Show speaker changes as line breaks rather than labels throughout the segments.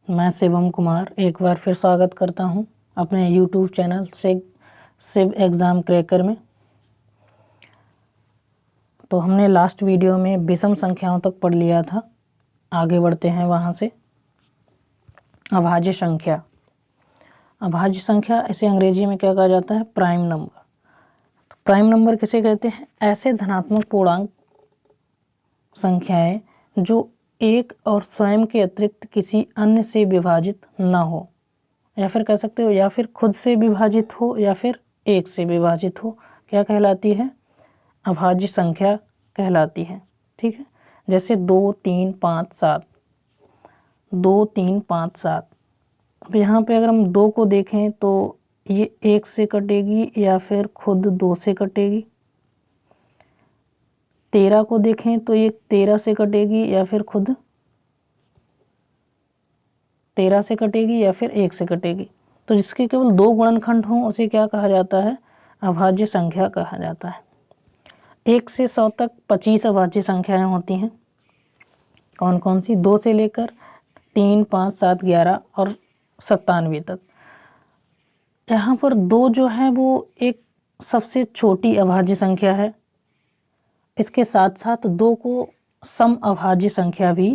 मैं शिवम कुमार एक बार फिर स्वागत करता हूं अपने YouTube channel Shiv exam cracker में। तो हमने लास्ट वीडियो में विषम संख्याओं तक पढ़ लिया था। आगे बढ़ते हैं वहां से। अभाज्य संख्या। अभाज्य संख्या इसे अंग्रेजी में क्या कहा जाता है? Prime number. तो प्राइम नंबर किसे कहते हैं? ऐसे धनात्मक पूर्णांक संख्याएं जो एक और स्वयं के अतिरिक्त किसी अन्य से विभाजित न हो, या फिर कह सकते हो या फिर खुद से विभाजित हो या फिर एक से विभाजित हो, क्या कहलाती है? अभाज्य संख्या कहलाती है। ठीक है, जैसे 2, 3, 5, 7, 2, 3, 5, 7। अब यहाँ पे अगर हम 2 को देखें तो ये 1 से कटेगी या फिर खुद 2 से कटेगी। 13 को देखें तो ये 13 से कटेगी या फिर खुद 13 से कटेगी या फिर 1 से कटेगी। तो जिसके केवल 2 गुणनखंड हों उसे क्या कहा जाता है? अभाज्य संख्या कहा जाता है। 1 से 100 तक 25 अभाज्य संख्याएं होती हैं। कौन कौन सी? 2 से लेकर 3, 5, 7, 11 और 97 तक। यहाँ पर 2 जो है वो एक सबसे छोटी अभाज्य संख्या है। इसके साथ साथ 2 को सम अभाज्य संख्या भी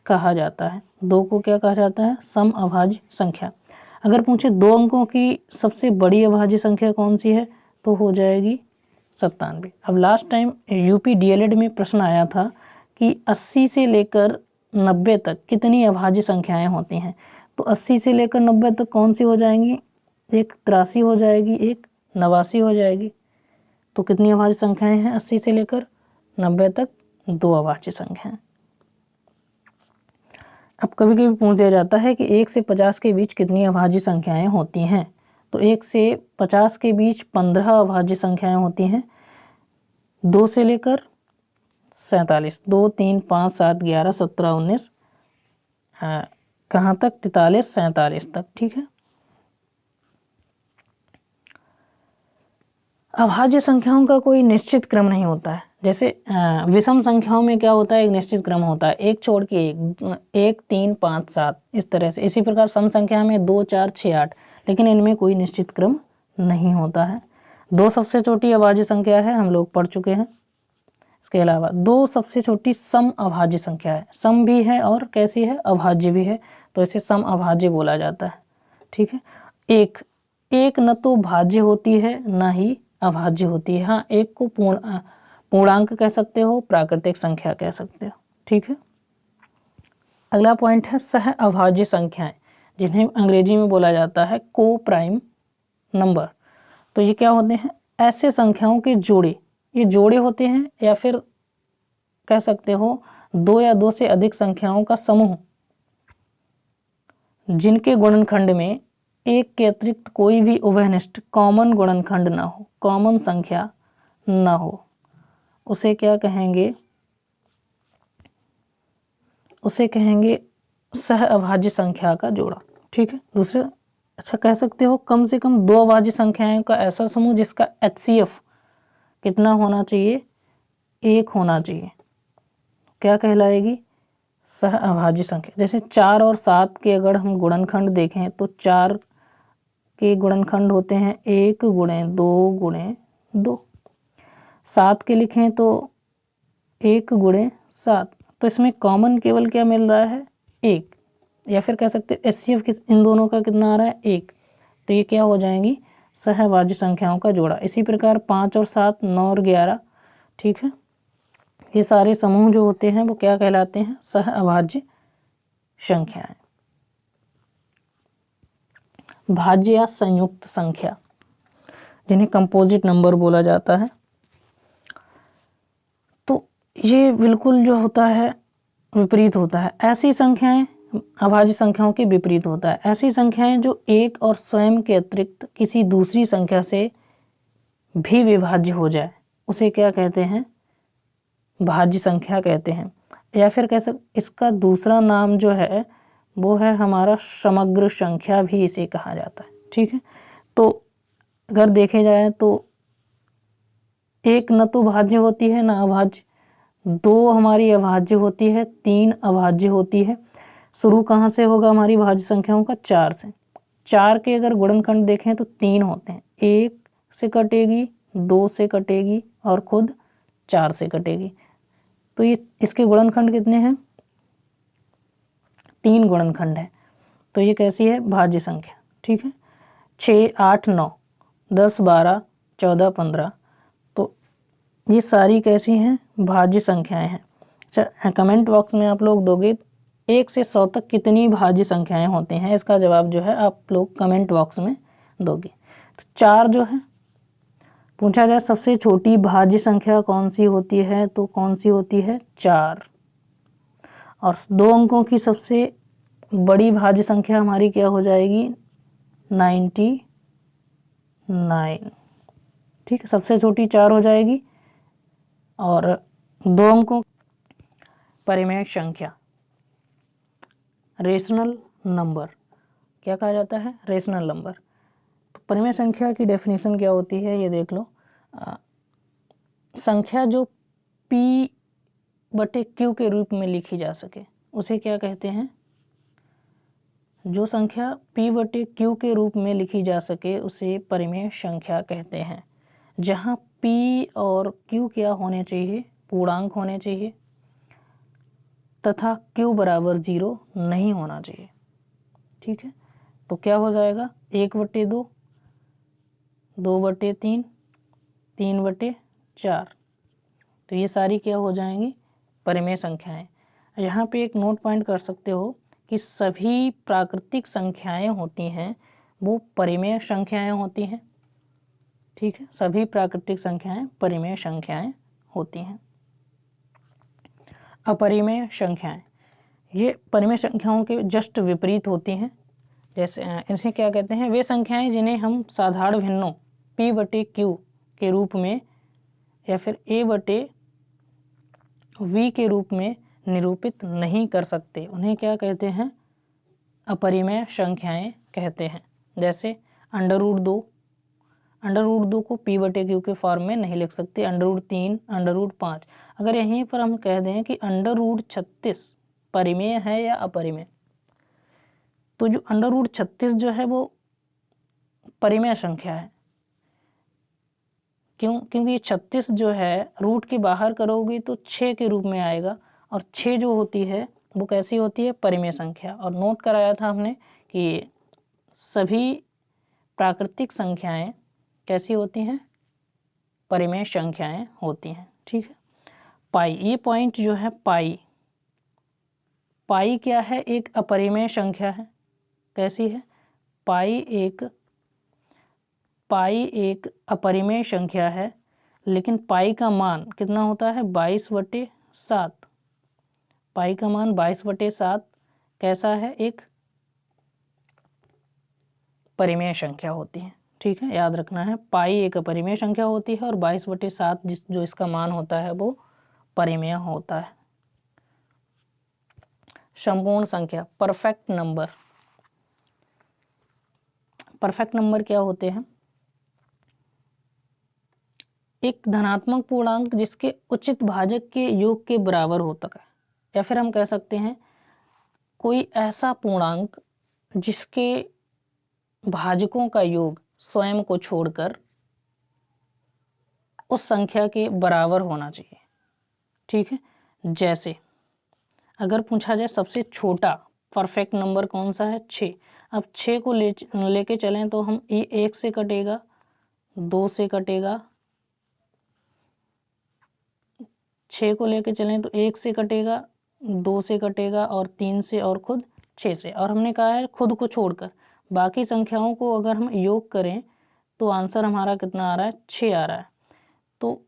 कहा जाता है। 2 को क्या कहा जाता है? सम अभाज्य संख्या। अगर पूछे 2 अंकों की सबसे बड़ी अभाज्य संख्या कौन सी है तो हो जाएगी 97। अब लास्ट टाइम यूपी डीएलएड में प्रश्न आया था कि 80 से लेकर 90 तक कितनी अभाज्य संख्याएं होती हैं। तो 80 से लेकर 90 तक कौन सी हो जाएंगी? एक 83 हो जाएगी, एक 89 हो जाएगी। तो कितनी अभाज्य संख्याएं हैं 80 से लेकर 90 तक? 2 अभाज्य संख्याएं। अब कभी कभी पूछ दिया जाता है कि 1 से 50 के बीच कितनी अभाज्य संख्याएं होती हैं। तो 1 से 50 के बीच 15 अभाज्य संख्याएं होती हैं। 2 से लेकर 47, 2, 3, 5, 7, 11, 17, 19, कहाँ तक? 43, 47 तक। ठीक है। अभाज्य संख्याओं का कोई निश्चित क्रम नहीं होता है। जैसे विषम संख्याओं में क्या होता है? एक निश्चित क्रम होता है, एक छोड़ के एक, 3, 5, 7 इस तरह से। इसी प्रकार सम संख्या में 2, 4, 6, 8, लेकिन इनमें कोई निश्चित क्रम नहीं होता है। 2 सबसे छोटी अभाज्य संख्या है, हम लोग पढ़ चुके हैं। इसके अलावा 2 सबसे छोटी सम अभाज्य संख्या है। सम भी है और कैसी है? अभाज्य भी है, तो इसे सम अभाज्य बोला जाता है। ठीक है। एक न तो भाज्य होती है न ही अभाज्य होती है। हाँ, एक को पूर्णांक कह सकते हो, प्राकृतिक संख्या कह सकते हो। ठीक है। अगला पॉइंट है सह अभाज्य संख्याएं, जिन्हें अंग्रेजी में बोला जाता है को प्राइम नंबर। तो ये क्या होते हैं? ऐसे संख्याओं के जोड़े। ये जोड़े होते हैं या फिर कह सकते हो 2 या 2 से अधिक संख्याओं का समूह, जिनके गुणनखंड में एक के अतिरिक्त कोई भी उभयनिष्ठ कॉमन गुणनखंड न हो, कॉमन संख्या न हो, उसे क्या कहेंगे? उसे कहेंगे सह अभाज्य संख्या का जोड़ा। ठीक है। दूसरे अच्छा कह सकते हो कम से कम 2 अभाज्य संख्याएं का ऐसा समूह जिसका HCF कितना होना चाहिए? 1 होना चाहिए, क्या कहलाएगी? सह अभाज्य संख्या। जैसे 4 और 7 के अगर हम गुणनखंड देखें तो 4 के गुणनखंड होते हैं 1 गुणे 2 गुणे 2। 7 के लिखें तो 1 गुणे 7। तो इसमें कॉमन केवल क्या मिल रहा है? 1, या फिर कह सकते हैं HCF इन दोनों का कितना आ रहा है? 1। तो ये क्या हो जाएंगी? सहअभाज्य संख्याओं का जोड़ा। इसी प्रकार 5 और 7, 9 और 11। ठीक है। ये सारे समूह जो होते हैं वो क्या कहलाते हैं? सहअभाज्य संख्याएं। भाज्य या संयुक्त संख्या, जिन्हें कंपोजिट नंबर बोला जाता है। तो ये बिल्कुल जो होता है विपरीत होता है। ऐसी संख्याएं अभाज्य संख्याओं के विपरीत होता है। ऐसी संख्याएं जो एक और स्वयं के अतिरिक्त किसी दूसरी संख्या से भी विभाज्य हो जाए उसे क्या कहते हैं? भाज्य संख्या कहते हैं। या फिर कह सकते इसका दूसरा नाम जो है वो है हमारा समग्र संख्या, भी इसे कहा जाता है। ठीक है। तो अगर देखे जाए तो एक न तो भाज्य होती है न अभाज्य, 2 हमारी अभाज्य होती है, 3 अभाज्य होती है, शुरू कहाँ से होगा हमारी भाज्य संख्याओं का? 4 से। 4 के अगर गुणनखंड देखें तो 3 होते हैं, 1 से कटेगी, 2 से कटेगी और खुद 4 से कटेगी। तो ये इसके गुणनखंड कितने हैं? 3 गुणनखंड है। तो ये कैसी है? भाज्य संख्या। ठीक है, 6, 8, 9, 10, 12, 14, 15। तो ये सारी कैसी हैं? भाज्य संख्याएं हैं। कमेंट बॉक्स में आप लोग दोगे 1 से 100 तक कितनी भाज्य संख्याएं होती हैं, इसका जवाब जो है आप लोग कमेंट बॉक्स में दोगे। तो 4 जो है, पूछा जाए सबसे छोटी भाज्य संख्या कौन सी होती है, तो कौन सी होती है? 4। और 2 अंकों की सबसे बड़ी भाज्य संख्या हमारी क्या हो जाएगी? 99। ठीक है, सबसे छोटी 4 हो जाएगी। और 2 अंकों परिमेय संख्या, रेशनल नंबर, क्या कहा जाता है? Rational number. तो परिमेय संख्या की डेफिनेशन क्या होती है, ये देख लो। संख्या जो P/Q के रूप में लिखी जा सके उसे क्या कहते हैं? जो संख्या P/Q के रूप में लिखी जा सके उसे परिमेय संख्या कहते हैं। जहां P और Q क्या होने चाहिए? पूर्णांक होने चाहिए तथा Q बराबर 0 नहीं होना चाहिए। ठीक है, तो क्या हो जाएगा? 1/2, 2/3, 3/4। तो ये सारी क्या हो जाएंगी? परिमेय संख्याएं। यहाँ पे एक नोट पॉइंट कर सकते हो कि सभी प्राकृतिक संख्याएं होती हैं वो परिमेय संख्याएं होती हैं। ठीक है, सभी प्राकृतिक संख्याएं परिमेय संख्याएं होती हैं। अपरिमेय संख्याएं, ये परिमेय संख्याओं के जस्ट विपरीत होती हैं। जैसे इसे क्या कहते हैं? वे संख्याएं जिन्हें हम साधारण भिन्नों P/Q के रूप में या फिर A/V के रूप में निरूपित नहीं कर सकते, उन्हें क्या कहते हैं? अपरिमेय संख्याएं कहते हैं। जैसे √2, √2 को P/Q के फॉर्म में नहीं लिख सकते, √3, √5। अगर यहीं पर हम कह दें कि √36 परिमेय है या अपरिमेय, तो जो √36 जो है वो परिमेय संख्या है। क्यों? क्योंकि ये 36 जो है रूट के बाहर करोगे तो 6 के रूप में आएगा, और 6 जो होती है वो कैसी होती है? परिमेय संख्या। और नोट कराया था हमने कि सभी प्राकृतिक संख्याएं कैसी होती हैं? परिमेय संख्याएं होती हैं। ठीक है, पाई, ये पॉइंट जो है पाई क्या है? एक अपरिमेय संख्या है। कैसी है? पाई एक अपरिमेय संख्या है, लेकिन पाई का मान कितना होता है? 22/7। पाई का मान 22/7 कैसा है? एक परिमेय संख्या होती है। ठीक है, याद रखना है, पाई एक अपरिमेय संख्या होती है और 22/7 जो इसका मान होता है वो परिमेय होता है। संपूर्ण संख्या, परफेक्ट नंबर। परफेक्ट नंबर क्या होते हैं? एक धनात्मक पूर्णांक जिसके उचित भाजक के योग के बराबर होता है, या फिर हम कह सकते हैं कोई ऐसा पूर्णांक जिसके भाजकों का योग स्वयं को छोड़कर उस संख्या के बराबर होना चाहिए। ठीक है, जैसे अगर पूछा जाए सबसे छोटा परफेक्ट नंबर कौन सा है? 6। अब 6 को लेके चलें तो हम 1 से कटेगा, 2 से कटेगा, 6 को लेके चलें तो 1 से कटेगा, 2 से कटेगा और 3 से और खुद 6 से। और हमने कहा है खुद को छोड़कर बाकी संख्याओं को अगर हम योग करें तो आंसर हमारा कितना आ रहा है? 6 आ रहा है। तो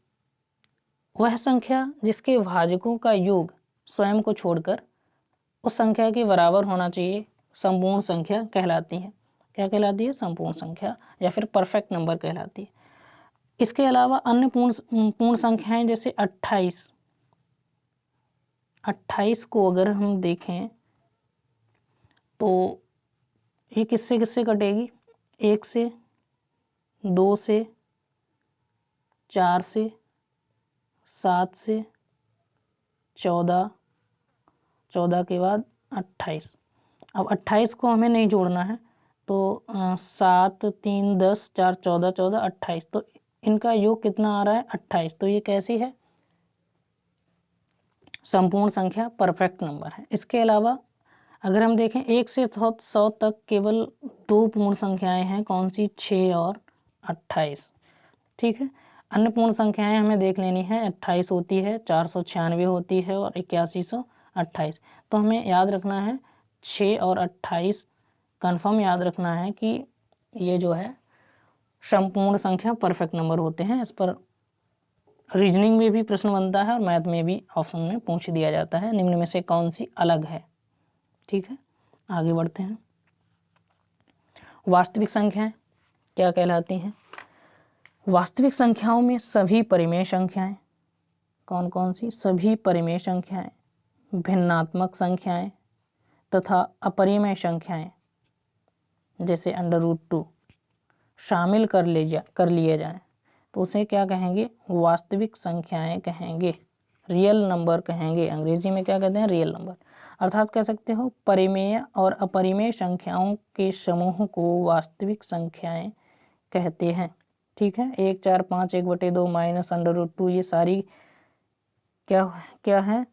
वह संख्या जिसके भाजकों का योग स्वयं को छोड़कर उस संख्या के बराबर होना चाहिए संपूर्ण संख्या कहलाती है। क्या कहलाती है? संपूर्ण संख्या या फिर परफेक्ट नंबर कहलाती है। इसके अलावा अन्य पूर्ण संख्याएं जैसे 28 को अगर हम देखें तो ये किससे किससे कटेगी? 1 से, 2 से, 4 से, 7 से, 14 के बाद 28। अब 28 को हमें नहीं जोड़ना है, तो 7 3 10 4 14 14 28, तो इनका योग कितना आ रहा है 28। तो ये कैसी है, संपूर्ण संख्या, परफेक्ट नंबर है। इसके अलावा अगर हम देखें 1 से 100 तक केवल 2 पूर्ण संख्याएं हैं, कौन सी, 6 और 28। ठीक है, अन्य पूर्ण संख्याएं हमें देख लेनी है, 28 होती है, 496 होती है और 8128। तो हमें याद रखना है 6 और 28, कंफर्म याद रखना है कि ये जो है संपूर्ण संख्या, परफेक्ट नंबर होते हैं। इस पर रीजनिंग में भी प्रश्न बनता है और मैथ में भी ऑप्शन में पूछ दिया जाता है, निम्न में से कौन सी अलग है। ठीक है, आगे बढ़ते हैं। वास्तविक संख्याएं क्या कहलाती हैं? वास्तविक संख्याओं में सभी परिमेय संख्याएं, कौन कौन सी, सभी परिमेय संख्याएं, भिन्नात्मक संख्याएं तथा अपरिमेय संख्याएं जैसे √2 शामिल कर लिए जाएं, तो उसे क्या कहेंगे, वास्तविक संख्याएं कहेंगे, रियल नंबर कहेंगे। अंग्रेजी में क्या कहते हैं, रियल नंबर। अर्थात कह सकते हो परिमेय और अपरिमेय संख्याओं के समूह को वास्तविक संख्याएं कहते हैं। ठीक है, 1 4 5 1/2 माइनस √2, ये सारी क्या है,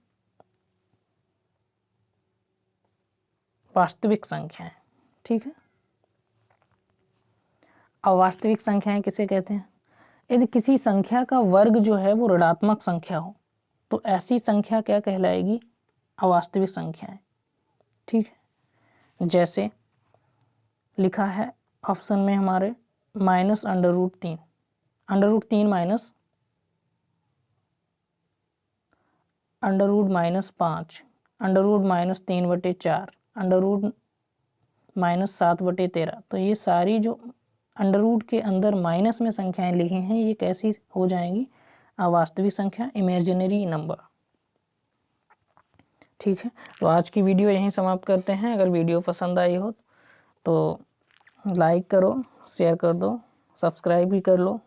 वास्तविक संख्याएं। ठीक है, अवास्तविक संख्याएं किसे कहते हैं? यदि किसी संख्या का वर्ग जो है वो ऋणात्मक संख्या हो, तो ऐसी संख्या क्या कहलाएगी, अवास्तविक संख्याएं। ठीक है, जैसे लिखा है ऑप्शन में हमारे माइनस √3, √3 माइनस √-5, √-3/4, √-7/13। तो ये सारी जो अंडर के अंदर माइनस में संख्याएं लिखी हैं, ये कैसी हो जाएंगी, अवास्तविक संख्या, इमेजिनरी नंबर। ठीक है, तो आज की वीडियो यहीं समाप्त करते हैं। अगर वीडियो पसंद आई हो तो लाइक करो, शेयर कर दो, सब्सक्राइब भी कर लो।